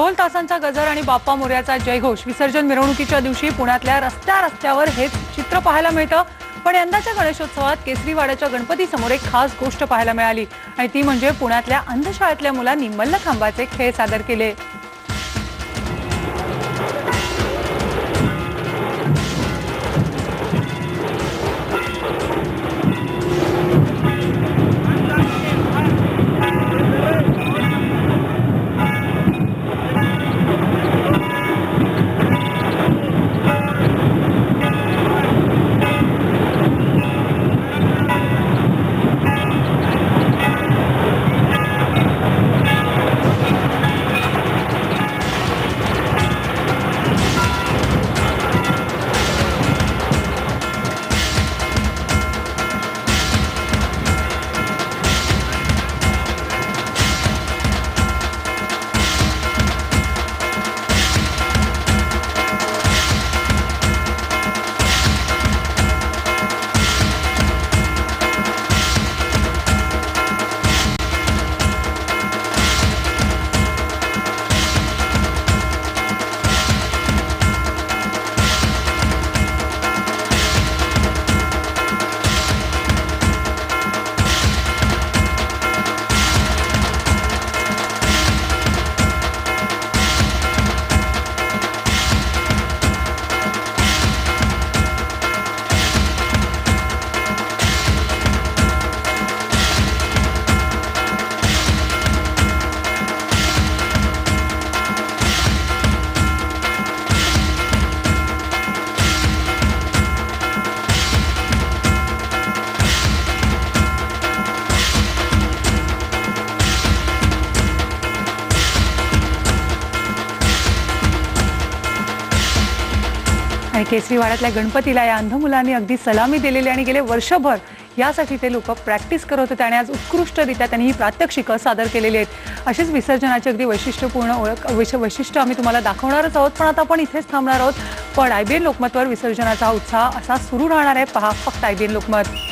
ढोल तासांचा गजर आणि बाप्पा मोरयाचा जयघोष विसर्जन मिरवणुकीच्या दिवशी पुण्यातल्या रस्त्यावर हेच चित्र पाहायला मिळतं। पण यंदाच्या गणेशोत्सवात केसरीवाड्याच्या गणपती समोर एक खास गोष्ट पाहायला मिळाली आणि ती म्हणजे पुण्यातल्या अंधशाळेतल्या मुलांनी मल्लखांबाचे खेळ सादर केले। केसरीवाड्यातल्या गणपतीला या अंध मुलांनी अगदी सलामी दिलेली आणि गेले वर्षभर यासाठी ते लोक प्रॅक्टिस करत होते आणि आज उत्कृष्टरित्या त्यांनी ही प्रात्यक्षिकं सादर केलेली आहेत। अशीच विसर्जनाची अगदी वैशिष्ट्यपूर्ण वैशिष्ट्य आम्ही तुम्हाला दाखवणारच आहोत, पण आता आपण इथेच थांबणार आहोत। पण IBN लोकमतवर विसर्जनाचा उत्साह असा सुरू राहणार आहे। पहा फक्त IBN लोकमत।